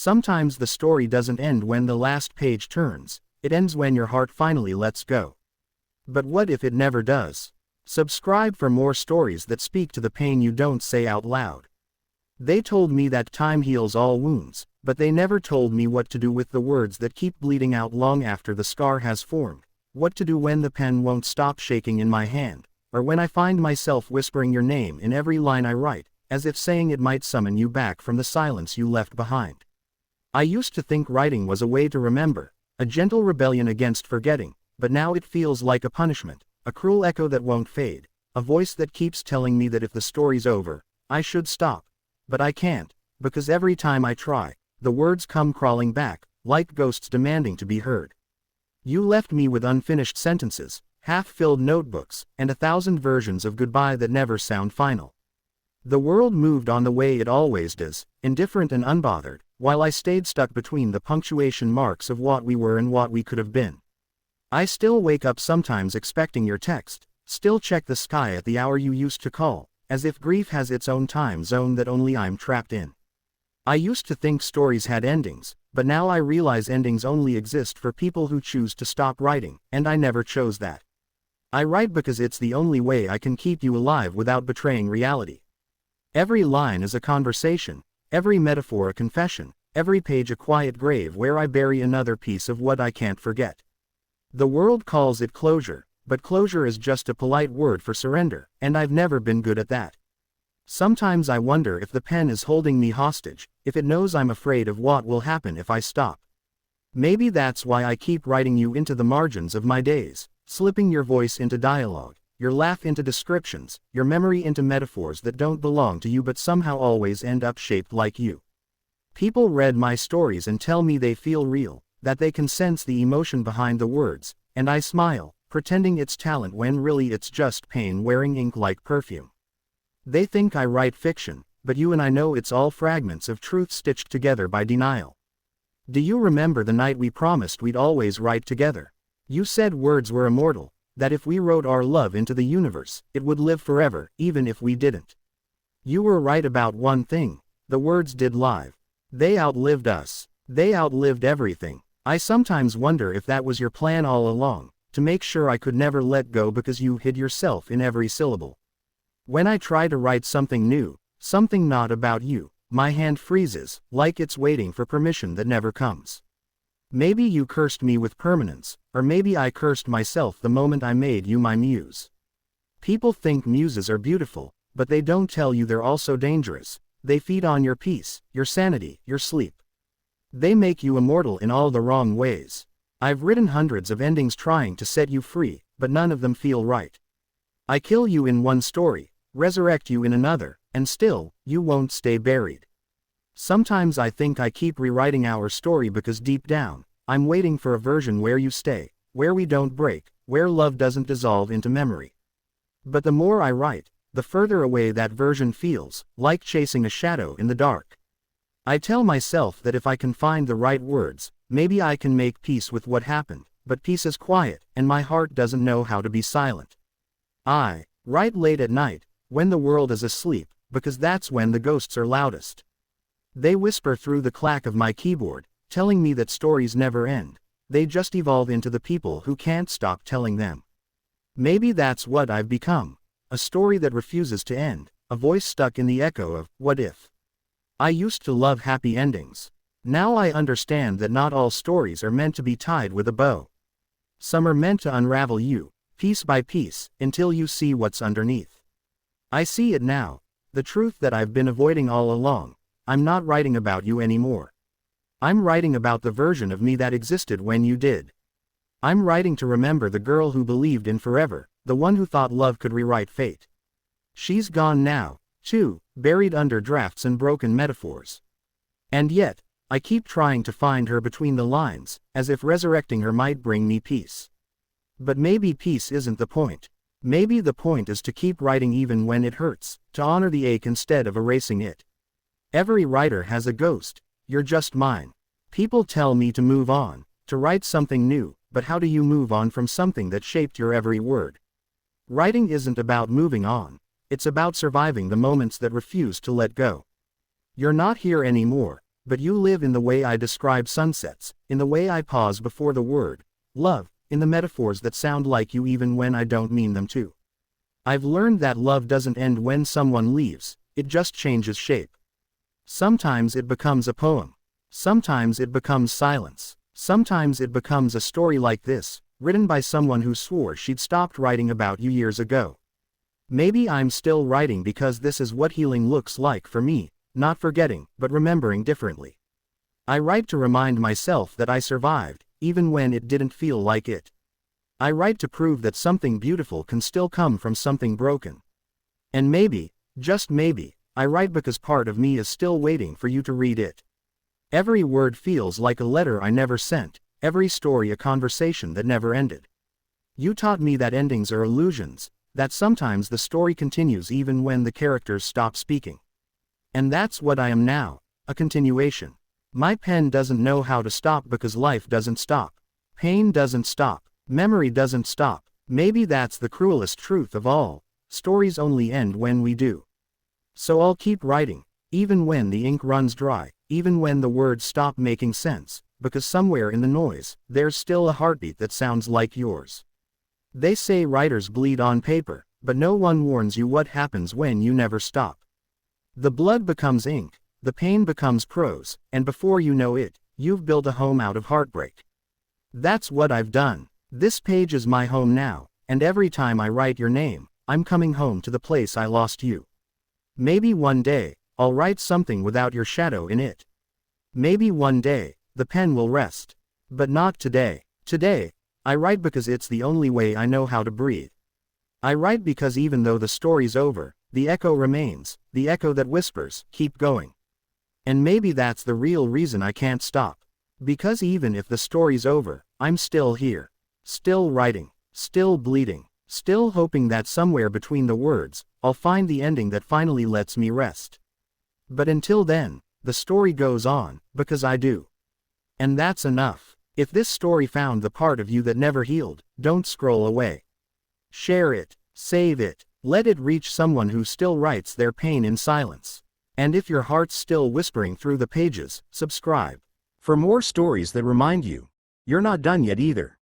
Sometimes the story doesn't end when the last page turns, it ends when your heart finally lets go. But what if it never does? Subscribe for more stories that speak to the pain you don't say out loud. They told me that time heals all wounds, but they never told me what to do with the words that keep bleeding out long after the scar has formed, what to do when the pen won't stop shaking in my hand, or when I find myself whispering your name in every line I write, as if saying it might summon you back from the silence you left behind. I used to think writing was a way to remember, a gentle rebellion against forgetting, but now it feels like a punishment, a cruel echo that won't fade, a voice that keeps telling me that if the story's over, I should stop. But I can't, because every time I try, the words come crawling back, like ghosts demanding to be heard. You left me with unfinished sentences, half-filled notebooks, and 1,000 versions of goodbye that never sound final. The world moved on the way it always does, indifferent and unbothered, while I stayed stuck between the punctuation marks of what we were and what we could have been. I still wake up sometimes expecting your text, still check the sky at the hour you used to call, as if grief has its own time zone that only I'm trapped in. I used to think stories had endings, but now I realize endings only exist for people who choose to stop writing, and I never chose that. I write because it's the only way I can keep you alive without betraying reality. Every line is a conversation, every metaphor a confession, every page a quiet grave where I bury another piece of what I can't forget. The world calls it closure, but closure is just a polite word for surrender, and I've never been good at that. Sometimes I wonder if the pen is holding me hostage, if it knows I'm afraid of what will happen if I stop. Maybe that's why I keep writing you into the margins of my days, slipping your voice into dialogue, your laugh into descriptions, your memory into metaphors that don't belong to you but somehow always end up shaped like you. People read my stories and tell me they feel real, that they can sense the emotion behind the words, and I smile, pretending it's talent when really it's just pain wearing ink like perfume. They think I write fiction, but you and I know it's all fragments of truth stitched together by denial. Do you remember the night we promised we'd always write together? You said words were immortal, that if we wrote our love into the universe, it would live forever, even if we didn't. You were right about one thing, the words did live. They outlived us. They outlived everything. I sometimes wonder if that was your plan all along, to make sure I could never let go because you hid yourself in every syllable. When I try to write something new, something not about you, my hand freezes, like it's waiting for permission that never comes. Maybe you cursed me with permanence, or maybe I cursed myself the moment I made you my muse. People think muses are beautiful, but they don't tell you they're also dangerous. They feed on your peace, your sanity, your sleep. They make you immortal in all the wrong ways. I've written hundreds of endings trying to set you free, but none of them feel right. I kill you in one story, resurrect you in another, and still, you won't stay buried. Sometimes I think I keep rewriting our story because deep down, I'm waiting for a version where you stay, where we don't break, where love doesn't dissolve into memory. But the more I write, the further away that version feels, like chasing a shadow in the dark. I tell myself that if I can find the right words, maybe I can make peace with what happened, but peace is quiet, and my heart doesn't know how to be silent. I write late at night, when the world is asleep, because that's when the ghosts are loudest. They whisper through the clack of my keyboard, telling me that stories never end, they just evolve into the people who can't stop telling them. Maybe that's what I've become, a story that refuses to end, a voice stuck in the echo of, what if? I used to love happy endings. Now I understand that not all stories are meant to be tied with a bow. Some are meant to unravel you, piece by piece, until you see what's underneath. I see it now, the truth that I've been avoiding all along. I'm not writing about you anymore. I'm writing about the version of me that existed when you did. I'm writing to remember the girl who believed in forever, the one who thought love could rewrite fate. She's gone now, too, buried under drafts and broken metaphors. And yet, I keep trying to find her between the lines, as if resurrecting her might bring me peace. But maybe peace isn't the point. Maybe the point is to keep writing even when it hurts, to honor the ache instead of erasing it. Every writer has a ghost, you're just mine. People tell me to move on, to write something new, but how do you move on from something that shaped your every word? Writing isn't about moving on, it's about surviving the moments that refuse to let go. You're not here anymore, but you live in the way I describe sunsets, in the way I pause before the word love, in the metaphors that sound like you even when I don't mean them to. I've learned that love doesn't end when someone leaves, it just changes shape. Sometimes it becomes a poem. Sometimes it becomes silence. Sometimes it becomes a story like this, written by someone who swore she'd stopped writing about you years ago. Maybe I'm still writing because this is what healing looks like for me, not forgetting, but remembering differently. I write to remind myself that I survived, even when it didn't feel like it. I write to prove that something beautiful can still come from something broken. And maybe, just maybe, I write because part of me is still waiting for you to read it. Every word feels like a letter I never sent, every story a conversation that never ended. You taught me that endings are illusions, that sometimes the story continues even when the characters stop speaking. And that's what I am now, a continuation. My pen doesn't know how to stop because life doesn't stop. Pain doesn't stop. Memory doesn't stop. Maybe that's the cruelest truth of all. Stories only end when we do. So I'll keep writing, even when the ink runs dry, even when the words stop making sense, because somewhere in the noise, there's still a heartbeat that sounds like yours. They say writers bleed on paper, but no one warns you what happens when you never stop. The blood becomes ink, the pain becomes prose, and before you know it, you've built a home out of heartbreak. That's what I've done. This page is my home now, and every time I write your name, I'm coming home to the place I lost you. Maybe one day, I'll write something without your shadow in it. Maybe one day, the pen will rest. But not today. Today, I write because it's the only way I know how to breathe. I write because even though the story's over, the echo remains, the echo that whispers, keep going. And maybe that's the real reason I can't stop. Because even if the story's over, I'm still here. Still writing. Still bleeding. Still hoping that somewhere between the words, I'll find the ending that finally lets me rest. But until then, the story goes on, because I do. And that's enough. If this story found the part of you that never healed, don't scroll away. Share it. Save it. Let it reach someone who still writes their pain in silence. And if your heart's still whispering through the pages, subscribe. For more stories that remind you, you're not done yet either.